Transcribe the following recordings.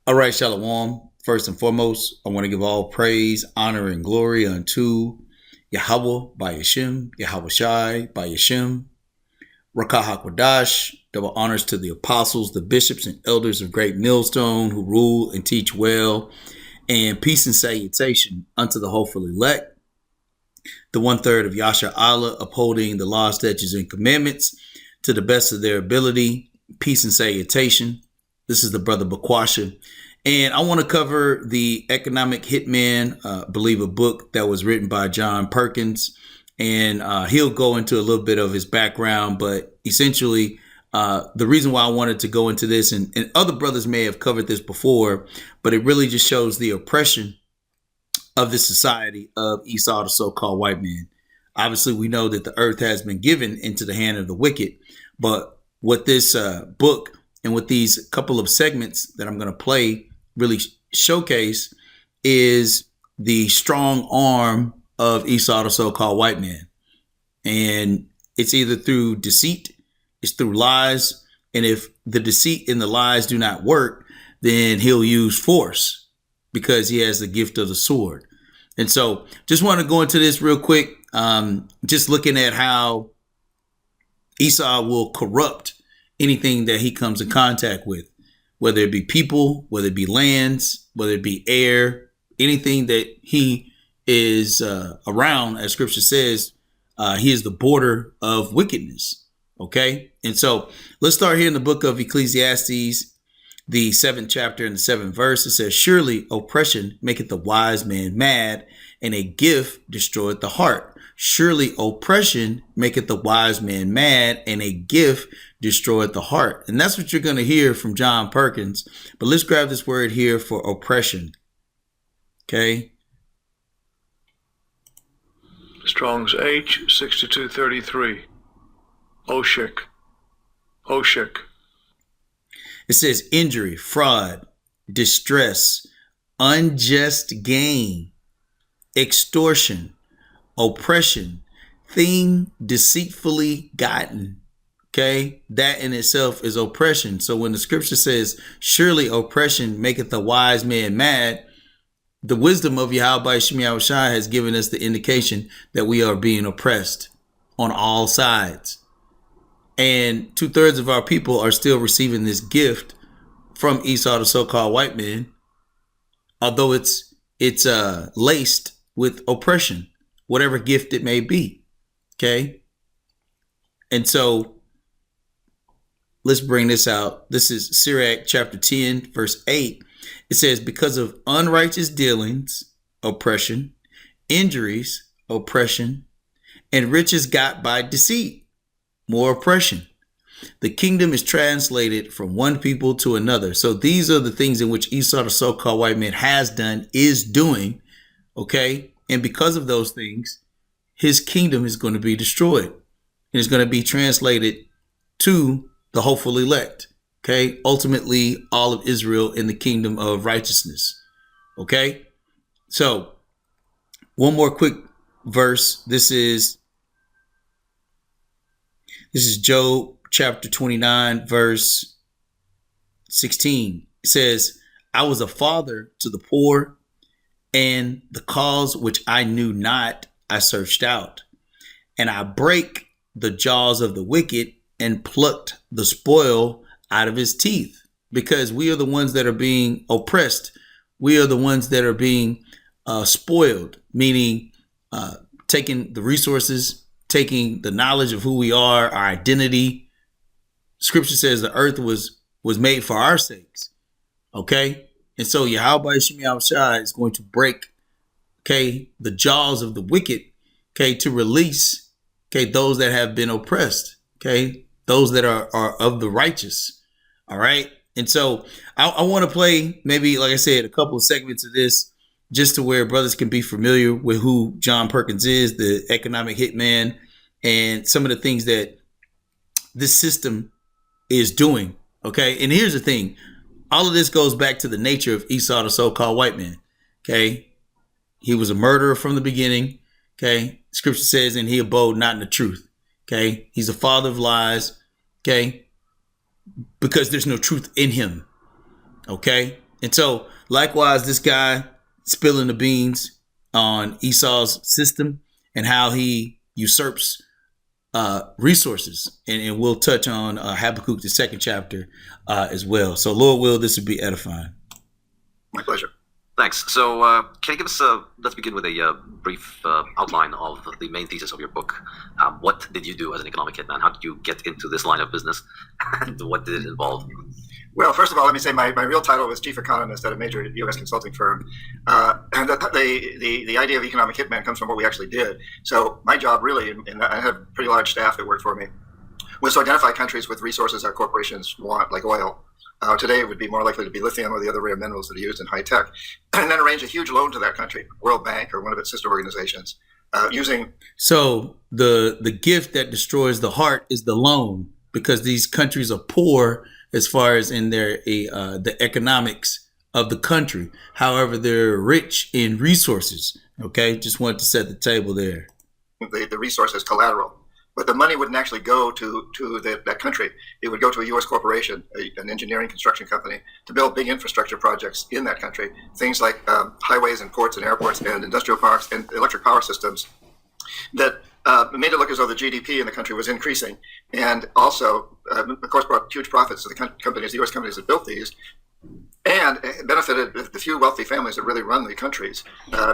All right, Shalom. First and foremost, I want to give all praise, honor, and glory unto Yahweh by Yashim, Yahweh Shai by Yashim, Rakah HaKodash. Double honors to the apostles, the bishops, and elders of Great Millstone who rule and teach well, and peace and salutation unto the hopeful elect, the 1/3 of Yasha Allah, upholding the law, statutes, and commandments to the best of their ability. Peace and salutation. This is the brother Bakwasha. And I want to cover the Economic Hitman, believe a book that was written by John Perkins. And he'll go into a little bit of his background. But essentially, the reason why I wanted to go into this, and other brothers may have covered this before, but it really just shows the oppression of the society of Esau, the so-called white man. Obviously, we know that the earth has been given into the hand of the wicked. But what this book and with these couple of segments that I'm going to play really showcase is the strong arm of Esau, the so-called white man. And it's either through deceit, it's through lies. And if the deceit and the lies do not work, then he'll use force because he has the gift of the sword. And so just want to go into this real quick, just looking at how Esau will corrupt anything that he comes in contact with, whether it be people, whether it be lands, whether it be air, anything that he is around, as scripture says, he is the border of wickedness. Okay. And so let's start here in the book of Ecclesiastes, the 7th chapter and the 7th verse. It says, surely oppression maketh the wise man mad, and a gift destroyeth the heart. Surely oppression maketh the wise man mad, and a gift destroyeth the heart. And that's what you're going to hear from John Perkins. But let's grab this word here for oppression. Okay. Strong's H 6233. Oshik. Oshik. It says injury, fraud, distress, unjust gain, extortion, oppression, thing deceitfully gotten. Okay, that in itself is oppression. So when the scripture says, surely oppression maketh the wise man mad, the wisdom of Yahweh Shai has given us the indication that we are being oppressed on all sides. And 2/3 of our people are still receiving this gift from Esau, the so-called white man, although it's laced with oppression, whatever gift it may be. Okay. And so let's bring this out. This is Sirach chapter 10, verse 8. It says, because of unrighteous dealings, oppression, injuries, oppression, and riches got by deceit, more oppression. The kingdom is translated from one people to another. So these are the things in which Esau, the so-called white man, has done, is doing. Okay. And because of those things, his kingdom is going to be destroyed. And it's going to be translated to the hopeful elect. Okay. Ultimately, all of Israel in the kingdom of righteousness. Okay. So one more quick verse. This is Job chapter 29, verse 16. It says, I was a father to the poor, and the cause which I knew not, I searched out. And I break the jaws of the wicked and plucked the spoil out of his teeth. Because we are the ones that are being oppressed. We are the ones that are being spoiled, meaning taking the resources, taking the knowledge of who we are, our identity. Scripture says the earth was made for our sakes. Okay. And so Yahweh Shai is going to break, okay, the jaws of the wicked, okay, to release, okay, those that have been oppressed, okay, those that are of the righteous. All right. And so I want to play maybe, like I said, a couple of segments of this just to where brothers can be familiar with who John Perkins is, the economic hitman, and some of the things that this system is doing. Okay. And here's the thing. All of this goes back to the nature of Esau, the so-called white man. Okay. He was a murderer from the beginning. Okay. Scripture says, and he abode not in the truth. Okay. He's a father of lies. Okay. Because there's no truth in him. Okay. And so, likewise, this guy spilling the beans on Esau's system and how he usurps resources. And we'll touch on Habakkuk, the second chapter, as well. So, Lord will, this would be edifying. My pleasure. Thanks. So, can you give us let's begin with a brief outline of the main thesis of your book. What did you do as an economic hitman? How did you get into this line of business? And what did it involve? Well, first of all, let me say my real title was chief economist at a major U.S. consulting firm. And the idea of economic hitman comes from what we actually did. So my job really, and I have a pretty large staff that worked for me, was to identify countries with resources our corporations want, like oil. Today, it would be more likely to be lithium or the other rare minerals that are used in high tech, and then arrange a huge loan to that country, World Bank or one of its sister organizations, using. So the gift that destroys the heart is the loan, because these countries are poor as far as in their the economics of the country. However, they're rich in resources. Okay, just wanted to set the table there. The resources collateral. But the money wouldn't actually go to that country. It would go to a U.S. corporation, an engineering construction company, to build big infrastructure projects in that country. Things like highways and ports and airports and industrial parks and electric power systems that made it look as though the GDP in the country was increasing. And also, of course, brought huge profits to the companies, the U.S. companies that built these. And it benefited the few wealthy families that really run the countries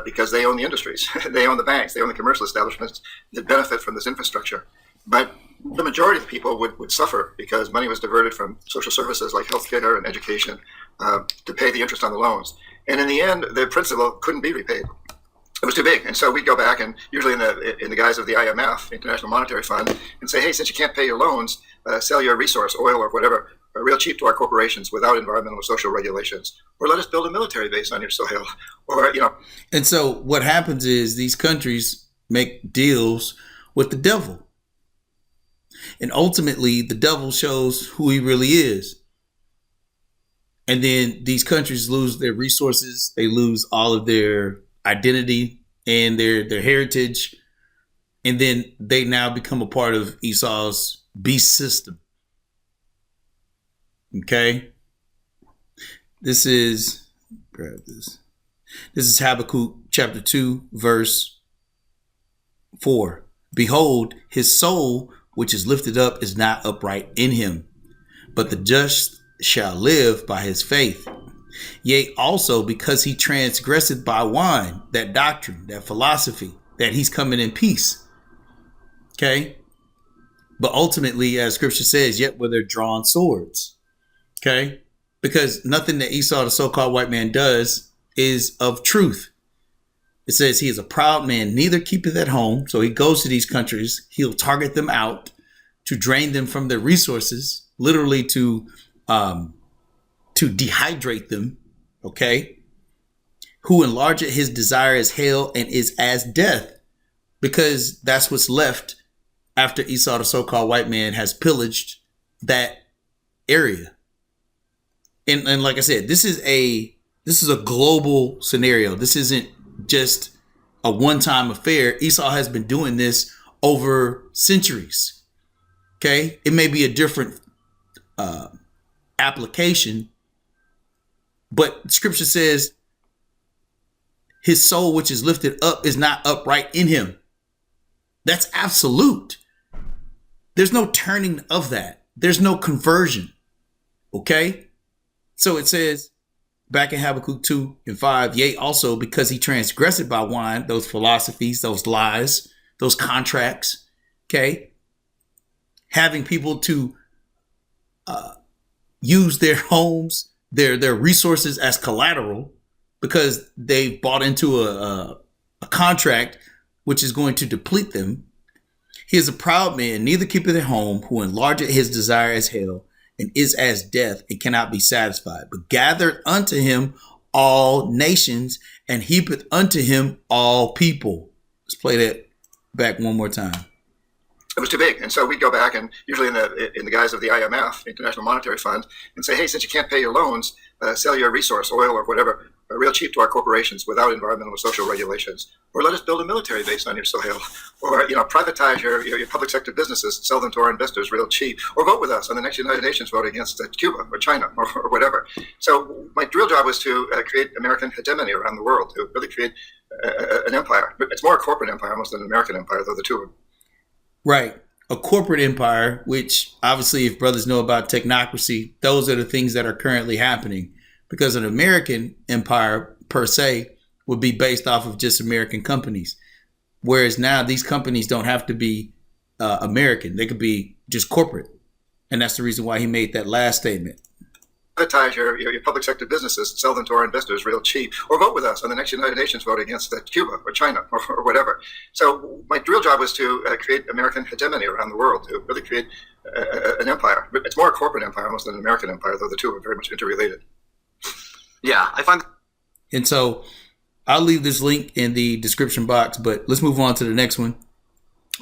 because they own the industries, they own the banks, they own the commercial establishments that benefit from this infrastructure. But the majority of people would suffer because money was diverted from social services like healthcare and education to pay the interest on the loans. And in the end, the principal couldn't be repaid. It was too big. And so we'd go back and usually in the guise of the IMF, International Monetary Fund, and say, hey, since you can't pay your loans, sell your resource, oil or whatever, real cheap to our corporations without environmental or social regulations, or let us build a military base on your soil, or, you know. And so what happens is these countries make deals with the devil. And ultimately, the devil shows who he really is. And then these countries lose their resources. They lose all of their identity and their heritage. And then they now become a part of Esau's beast system. Okay. This is Habakkuk chapter 2, verse 4. Behold, his soul, which is lifted up, is not upright in him, but the just shall live by his faith. Yea, also because he transgresseth by wine, that doctrine, that philosophy, that he's coming in peace. Okay. But ultimately, as scripture says, yet were there drawn swords. Okay, because nothing that Esau, the so-called white man, does is of truth. It says he is a proud man, neither keepeth at home. So he goes to these countries. He'll target them out to drain them from their resources, literally to dehydrate them. Okay, who enlargeth his desire as hell and is as death, because that's what's left after Esau, the so-called white man, has pillaged that area. And like I said, this is a global scenario. This isn't just a one-time affair. Esau has been doing this over centuries. Okay, it may be a different application, but scripture says his soul, which is lifted up, is not upright in him. That's absolute. There's no turning of that. There's no conversion. Okay. So it says back in Habakkuk 2 and 5, yea, also because he transgressed by wine, those philosophies, those lies, those contracts, okay, having people to use their homes, their resources as collateral because they bought into a contract which is going to deplete them. He is a proud man, neither keepeth at home, who enlargeth his desire as hell, and is as death, and cannot be satisfied, but gathered unto him all nations, and heapeth unto him all people. Let's play that back one more time. It was too big, and so we'd go back and usually in the guise of the IMF, International Monetary Fund, and say, hey, since you can't pay your loans, sell your resource, oil or whatever, real cheap to our corporations without environmental or social regulations, or let us build a military base on your soil, or privatize your public sector businesses, sell them to our investors real cheap, or vote with us on the next United Nations vote against Cuba or China or whatever. So my real job was to create American hegemony around the world, to really create an empire. But it's more a corporate empire almost than an American empire, though the two are. Right. A corporate empire, which obviously if brothers know about technocracy, those are the things that are currently happening. Because an American empire per se would be based off of just American companies. Whereas now these companies don't have to be American. They could be just corporate. And that's the reason why he made that last statement. Privatize your public sector businesses, sell them to our investors real cheap, or vote with us on the next United Nations vote against Cuba or China or whatever. So my real job was to create American hegemony around the world, to really create an empire. But it's more a corporate empire almost than an American empire, though the two are very much interrelated. Yeah, I find. And so I'll leave this link in the description box, but let's move on to the next one,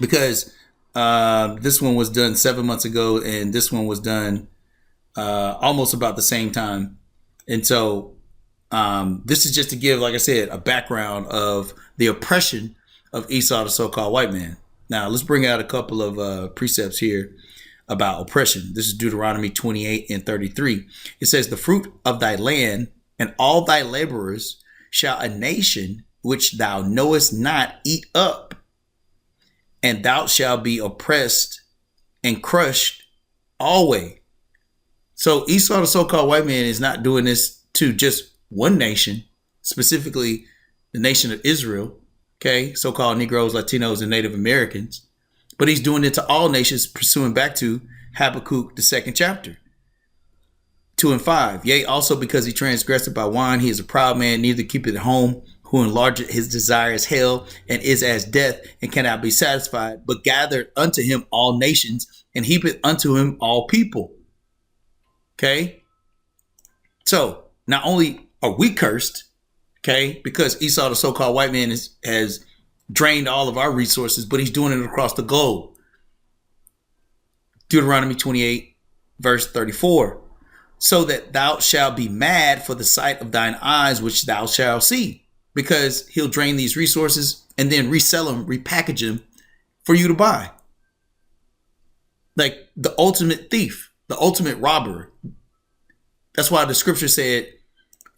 because this one was done 7 months ago and this one was done almost about the same time. And so this is just to give, like I said, a background of the oppression of Esau, the so-called white man. Now let's bring out a couple of precepts here about oppression. This is Deuteronomy 28 and 33. It says, the fruit of thy land and all thy laborers shall a nation which thou knowest not eat up, and thou shalt be oppressed and crushed always. So Esau, the so-called white man, is not doing this to just one nation, specifically the nation of Israel, okay, so-called Negroes, Latinos, and Native Americans, but he's doing it to all nations, pursuing back to Habakkuk, the 2nd chapter. 2 and 5. Yea, also because he transgressed by wine, he is a proud man, neither keepeth at home, who enlargeth his desire as hell, and is as death, and cannot be satisfied, but gathered unto him all nations, and heapeth unto him all people. Okay? So, not only are we cursed, okay, because Esau, the so-called white man, has drained all of our resources, but he's doing it across the globe. Deuteronomy 28, verse 34. So that thou shalt be mad for the sight of thine eyes, which thou shalt see. Because he'll drain these resources and then resell them, repackage them for you to buy. Like the ultimate thief, the ultimate robber. That's why the scripture said,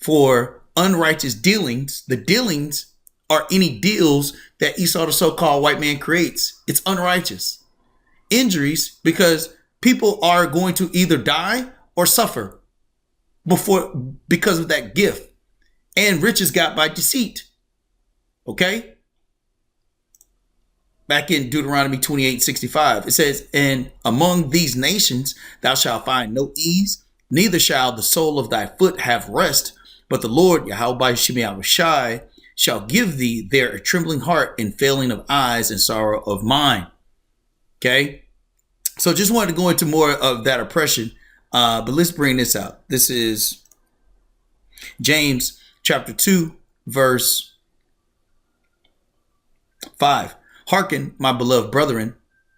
for unrighteous dealings, the dealings are any deals that Esau, the so-called white man, creates. It's unrighteous. Injuries, because people are going to either die or suffer because of that gift, and riches got by deceit. Okay. Back in Deuteronomy 28:65, it says, and among these nations thou shalt find no ease, neither shall the sole of thy foot have rest, but the Lord Yahweh Shai shall give thee there a trembling heart and failing of eyes and sorrow of mind. Okay. So just wanted to go into more of that oppression. But let's bring this out. This is James chapter 2, verse 5. Hearken, my beloved brethren,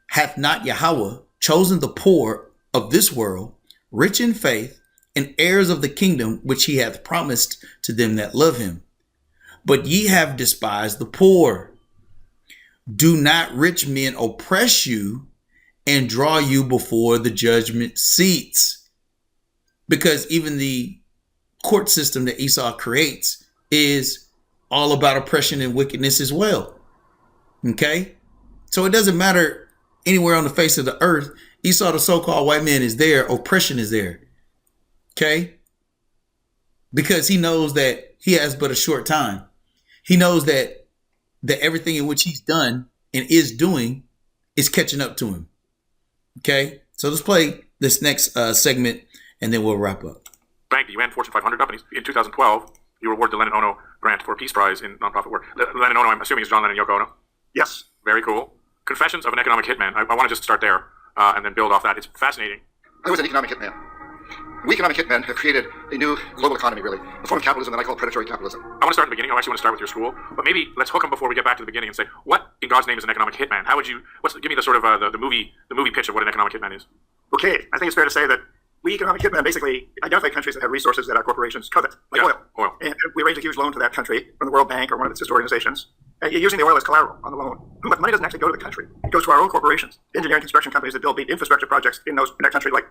hath not Yahweh chosen the poor of this world, rich in faith, and heirs of the kingdom which he hath promised to them that love him? But ye have despised the poor. Do not rich men oppress you and draw you before the judgment seats? Because even the court system that Esau creates is all about oppression and wickedness as well. Okay? So it doesn't matter anywhere on the face of the earth. Esau, the so-called white man, is there. Oppression is there. Okay? Because he knows that he has but a short time. He knows that everything in which he's done and is doing is catching up to him. Okay? So let's play this next segment, and then we'll wrap up. Bank, the UN Fortune 500 companies. In 2012, you were awarded the Lennon Ono grant for a Peace Prize in nonprofit work. Lennon Ono, I'm assuming, is John Lennon and Yoko Ono? Yes. Very cool. Confessions of an Economic Hitman. I want to just start there and then build off that. It's fascinating. I was an economic hitman. We economic hitmen have created a new global economy, really. A form of capitalism that I call predatory capitalism. I want to start in the beginning. I actually want to start with your school. But maybe let's hook them before we get back to the beginning and say, what in God's name is an economic hitman? How would you, give me the sort of the movie pitch of what an economic hitman is. Okay, I think it's fair to say that we economic hitmen basically identify countries that have resources that our corporations covet, like oil. And we arrange a huge loan to that country from the World Bank or one of its sister organizations, and using the oil as collateral on the loan. But the money doesn't actually go to the country. It goes to our own corporations, engineering construction companies that build big infrastructure projects in that country, like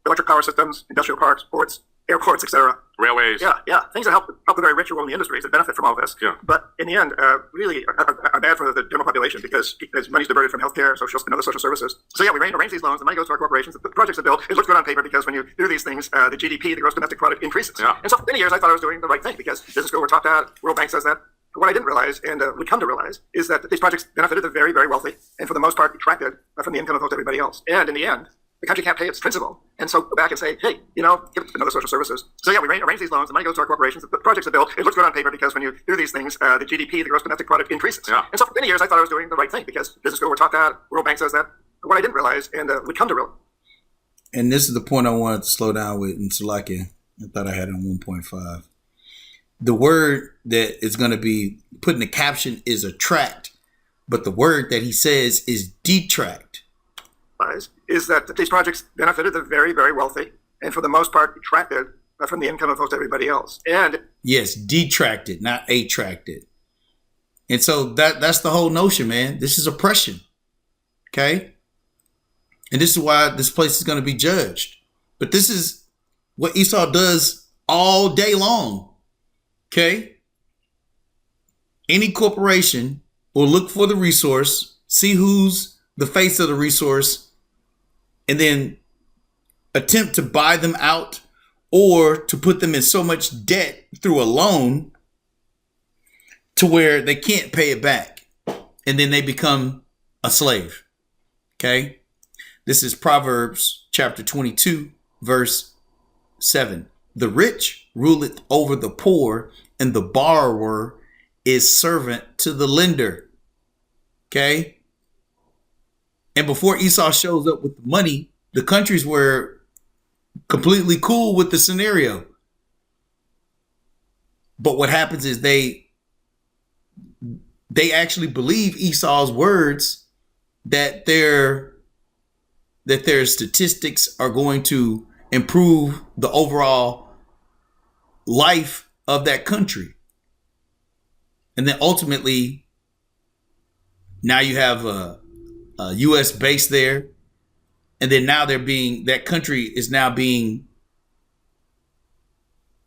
electric power systems, industrial parks, ports, airports, etc. Railways. Yeah, things that help the very rich who own the industries that benefit from all this. Yeah. But in the end, really are bad for the general population because money's diverted from healthcare, and other social services. So yeah, we arrange these loans. The money goes to our corporations. The projects are built. It looks good on paper because when you do these things, the GDP, the gross domestic product, increases. Yeah. And so for many years, I thought I was doing the right thing because business school, we're taught that. World Bank says that. But what I didn't realize, and would come to realize, is that these projects benefited the very, very wealthy, and for the most part, detracted from the income of most everybody else. And in the end, the country can't pay its principal. And so go back and say, hey, give it another social services. So yeah, we arrange these loans. The money goes to our corporations. The projects are built. It looks good on paper because when you do these things, the GDP, the gross domestic product, increases. Yeah. And so for many years, I thought I was doing the right thing because business school, we're taught that. World Bank says that. But what I didn't realize, and would come to realize. And this is the point I wanted to slow down with in Salakia. I thought I had it on 1.5. The word that is going to be put in the caption is attract, but the word that he says is detract. Is that these projects benefited the very, very wealthy, and for the most part, detracted from the income of most everybody else. And yes, detracted, not attracted. And so that's the whole notion, man. This is oppression. Okay? And this is why this place is going to be judged. But this is what Esau does all day long. Okay? Any corporation will look for the resource, see who's the face of the resource, and then attempt to buy them out or to put them in so much debt through a loan to where they can't pay it back. And then they become a slave. Okay? This is Proverbs chapter 22, verse 7. The rich ruleth over the poor, and the borrower is servant to the lender. Okay? And before Esau shows up with the money, the countries were completely cool with the scenario. But what happens is they actually believe Esau's words that their statistics are going to improve the overall life of that country. And then ultimately, now you have a U.S. base there. And then now that country is now being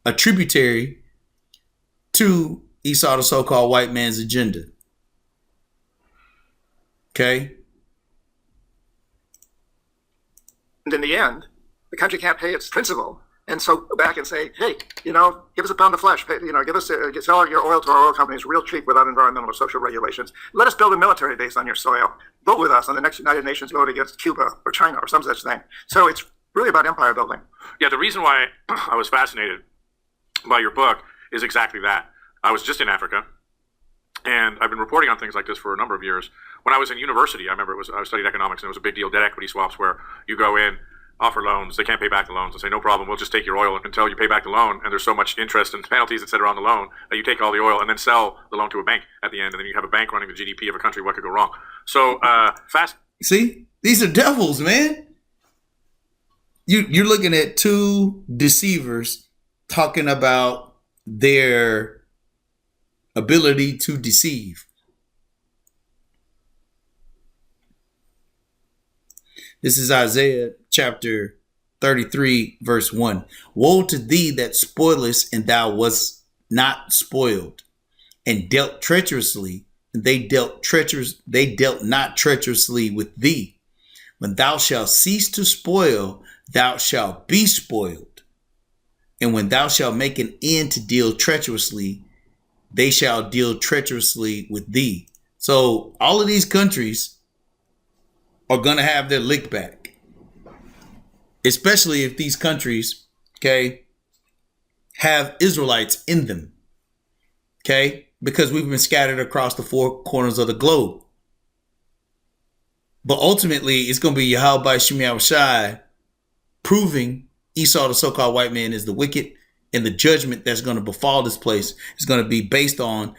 a tributary to Esau, the so-called white man's agenda. Okay? And in the end, the country can't pay its principal. And so go back and say, hey, give us a pound of flesh. Give us sell your oil to our oil companies real cheap without environmental or social regulations. Let us build a military base on your soil. Vote with us on the next United Nations vote against Cuba or China or some such thing. So it's really about empire building. Yeah, the reason why I was fascinated by your book is exactly that. I was just in Africa, and I've been reporting on things like this for a number of years. When I was in university, I studied economics, and it was a big deal, debt equity swaps, where you go in, offer loans, they can't pay back the loans, and say, no problem, we'll just take your oil until you pay back the loan, and there's so much interest and penalties, et cetera, on the loan, that you take all the oil and then sell the loan to a bank at the end, and then you have a bank running the GDP of a country. What could go wrong? So, See, these are devils, man. You're looking at two deceivers talking about their ability to deceive. This is Isaiah chapter 33, verse 1. Woe to thee that spoilest, and thou wast not spoiled, and dealt treacherously, and they dealt not treacherously with thee. When thou shalt cease to spoil, thou shalt be spoiled. And when thou shalt make an end to deal treacherously, they shall deal treacherously with thee. So all of these countries are going to have their lick back. Especially if these countries, okay, have Israelites in them. Okay? Because we've been scattered across the four corners of the globe. But ultimately, it's going to be Yahweh Shemi Shai proving Esau, the so-called white man, is the wicked, and the judgment that's going to befall this place is going to be based on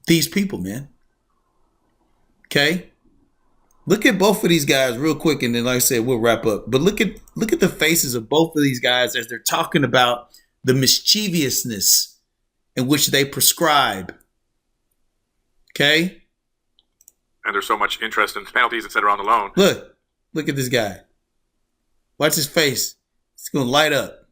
these people, man. Okay? Look at both of these guys real quick, and then, like I said, we'll wrap up. But look at the faces of both of these guys as they're talking about the mischievousness in which they prescribe. Okay? And there's so much interest in penalties, etc. on the loan. Look at this guy. Watch his face. It's going to light up.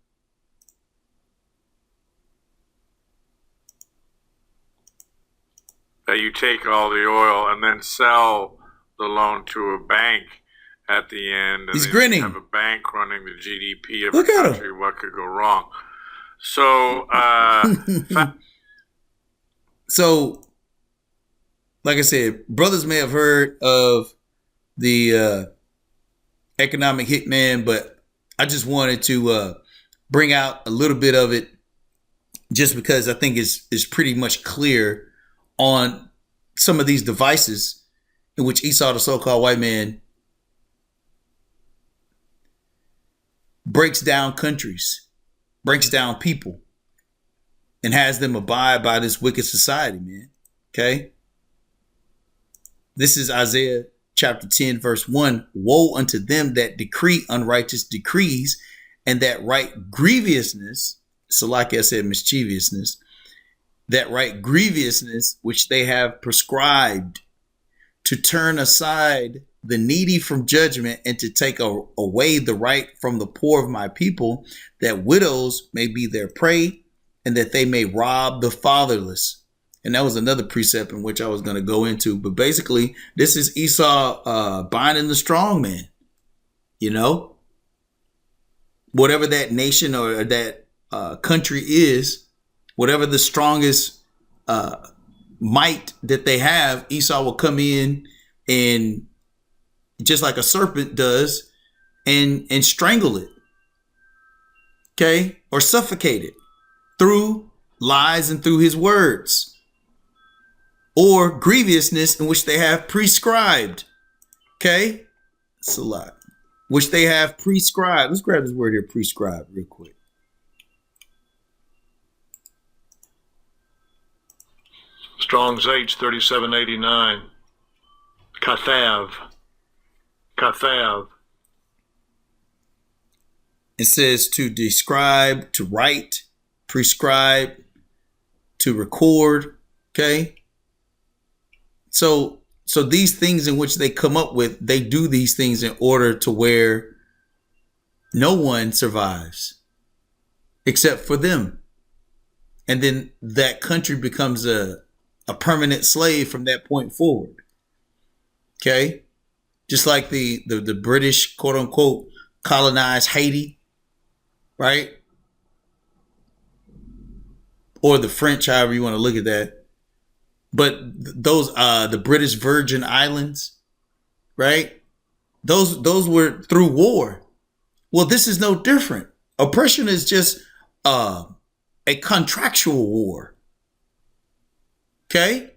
That you take all the oil and then sell the loan to a bank at the end. And He's grinning. Have a bank running the GDP of Look the at him. country. What could go wrong? So, So, like I said, brothers may have heard of the economic hitman, but I just wanted to bring out a little bit of it just because I think it's pretty much clear on some of these devices in which Esau, the so-called white man, breaks down countries, breaks down people, and has them abide by this wicked society, man. Okay? This is Isaiah chapter 10, verse 1. Woe unto them that decree unrighteous decrees, and that write grievousness, so like I said, mischievousness, that write grievousness which they have prescribed, to turn aside the needy from judgment, and to take away the right from the poor of my people, that widows may be their prey, and that they may rob the fatherless. And that was another precept in which I was going to go into. But basically, this is Esau binding the strong man. You know, whatever that nation or that country is, whatever the strongest might that they have, Esau will come in and, just like a serpent does, and strangle it. Okay? Or suffocate it through lies and through his words, or grievousness in which they have prescribed. Okay? That's a lot. Which they have prescribed. Let's grab this word here, prescribed, real quick. Strong's H 3789. Kathav. Kathav. It says to describe, to write, prescribe, to record. Okay. So these things in which they come up with, they do these things in order to where no one survives except for them. And then that country becomes a permanent slave from that point forward. Okay. Just like the British, quote unquote, colonized Haiti, right? Or the French, however you want to look at that. But those, the British Virgin Islands, right? Those were through war. Well, this is no different. Oppression is just a contractual war. Okay?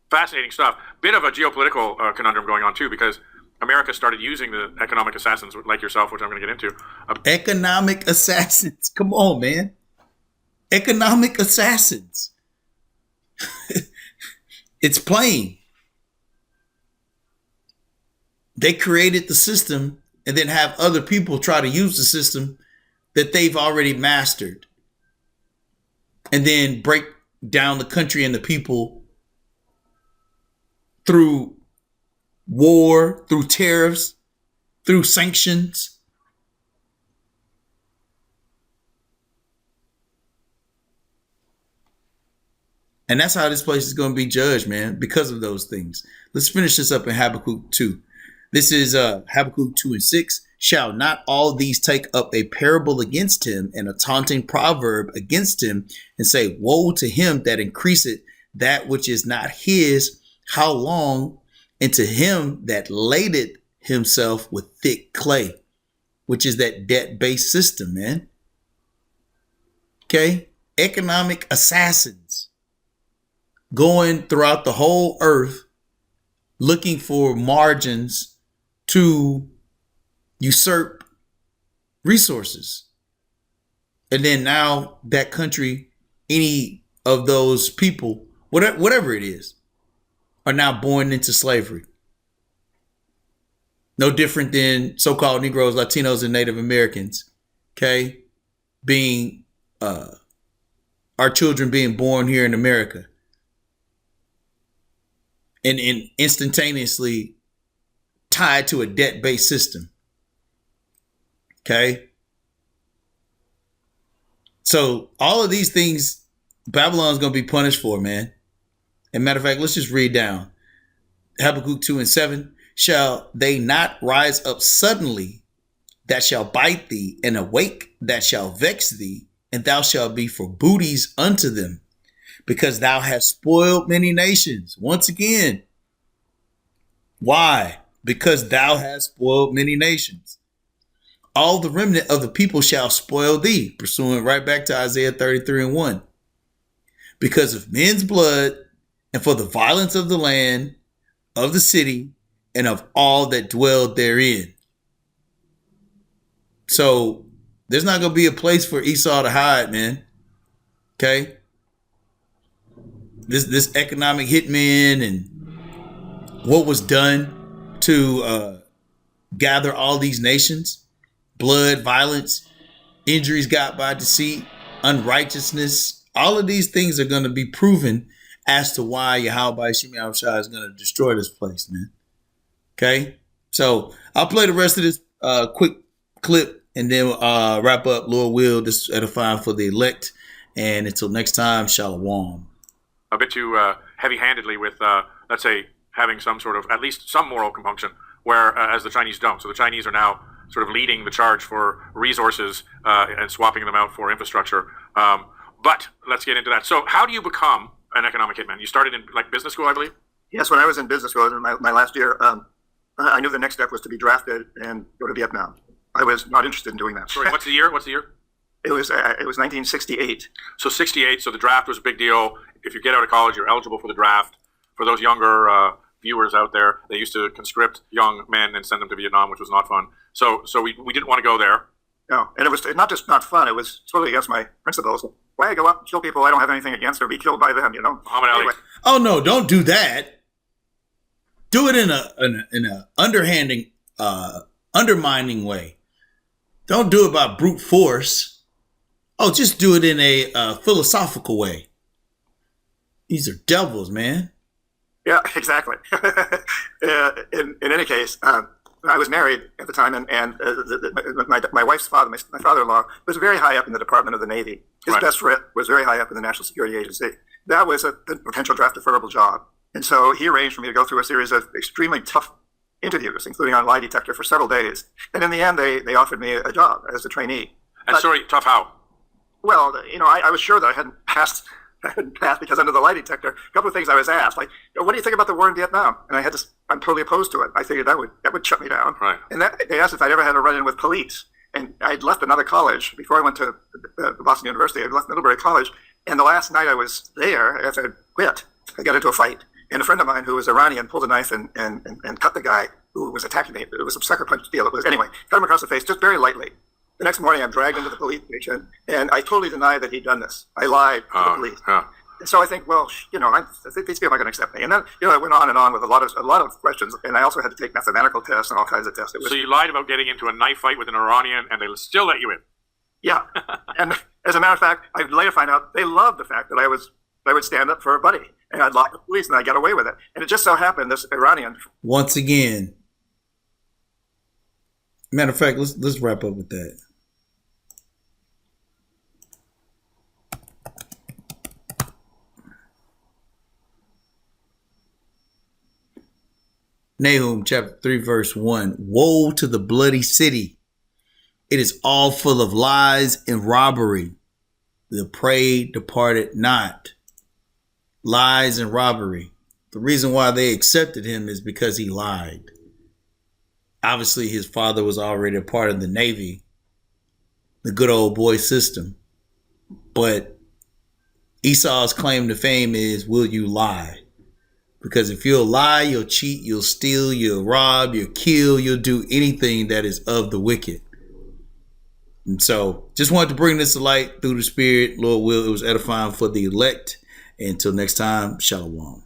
Fascinating stuff. Bit of a geopolitical conundrum going on too, because America started using the economic assassins like yourself, which I'm going to get into. Economic assassins. Come on, man. Economic assassins. It's plain. They created the system and then have other people try to use the system that they've already mastered, and then break down the country and the people through war, through tariffs, through sanctions. And that's how this place is going to be judged, man, because of those things. Let's finish this up in Habakkuk 2. This is Habakkuk 2 and 6. Shall not all these take up a parable against him, and a taunting proverb against him, and say, woe to him that increaseth that which is not his, how long? And to him that laded himself with thick clay, which is that debt-based system, man. Okay? Economic assassins going throughout the whole earth looking for margins to usurp resources. And then now that country, any of those people, whatever it is, are now born into slavery. No different than so-called Negroes, Latinos, and Native Americans, okay, being our children being born here in America, and instantaneously tied to a debt-based system. Okay. So all of these things, Babylon's going to be punished for, man. And matter of fact, let's just read down. Habakkuk 2:7. Shall they not rise up suddenly that shall bite thee, and awake that shall vex thee, and thou shalt be for booties unto them, because thou hast spoiled many nations. Once again, why? Because thou hast spoiled many nations. All the remnant of the people shall spoil thee, pursuing right back to Isaiah 33:1. Because of men's blood, and for the violence of the land, of the city, and of all that dwelled therein. So there's not going to be a place for Esau to hide, man. Okay? This economic hitman and what was done to gather all these nations, blood, violence, injuries got by deceit, unrighteousness, all of these things are going to be proven as to why Yahweh Shemi Yahushua is going to destroy this place, man. Okay? So I'll play the rest of this quick clip and then wrap up, Lord will. This is edifying for the elect. And until next time, Shalom. A bit too heavy-handedly with, let's say, having some sort of, at least some moral compunction, whereas the Chinese don't. So the Chinese are now sort of leading the charge for resources and swapping them out for infrastructure. But let's get into that. So how do you become an economic hitman? You started in like business school, I believe? Yes, when I was in business school in my last year, I knew the next step was to be drafted and go to Vietnam. I was not interested in doing that. Sorry, what's the year? It was 1968. So 68, so the draft was a big deal. If you get out of college, you're eligible for the draft. For those younger viewers out there, they used to conscript young men and send them to Vietnam, which was not fun. So we didn't want to go there. No, and it was not just not fun, it was totally against my principles. Why I go up and kill people I don't have anything against or be killed by them, you know? Muhammad Ali. Anyway. Oh no, don't do that. Do it in a underhanding, undermining way. Don't do it by brute force. Oh, just do it in a philosophical way. These are devils, man. Yeah, exactly. In any case, I was married at the time, and my wife's father, my father-in-law, was very high up in the Department of the Navy. His best friend was very high up in the National Security Agency. That was a potential draft deferrable job. And so he arranged for me to go through a series of extremely tough interviews, including on lie detector, for several days. And in the end, they offered me a job as a trainee. And sorry, tough how? Well, you know, I was sure that I hadn't passed because under the lie detector, a couple of things I was asked, like, what do you think about the war in Vietnam? And I had to, I'm totally opposed to it. I figured that would shut me down. Right. And they asked if I'd ever had a run-in with police. And I'd left another college before I went to Boston University. I'd left Middlebury College. And the last night I was there, after I quit, I got into a fight. And a friend of mine who was Iranian pulled a knife and cut the guy who was attacking me. It was a sucker punch deal. Anyway, cut him across the face just very lightly. The next morning, I'm dragged into the police station, and I totally denied that he'd done this. I lied to the police. And so I think, well, you know, I think these people are going to accept me. And then, you know, I went on and on with a lot of questions, and I also had to take mathematical tests and all kinds of tests. So you lied about getting into a knife fight with an Iranian, and they still let you in? Yeah. And as a matter of fact, I later find out they loved the fact that I would stand up for a buddy, and I'd lie to the police, and I got away with it. And it just so happened this Iranian. Once again, matter of fact, let's wrap up with that. Nahum chapter 3 verse 1. Woe to the bloody city. It is all full of lies and robbery. The prey departed not. Lies and robbery. The reason why they accepted him is because he lied. Obviously, his father was already a part of the Navy, the good old boy system. But Esau's claim to fame is, will you lie? Because if you'll lie, you'll cheat, you'll steal, you'll rob, you'll kill, you'll do anything that is of the wicked. And so just wanted to bring this to light through the Spirit. Lord will, it was edifying for the elect. Until next time, Shalom.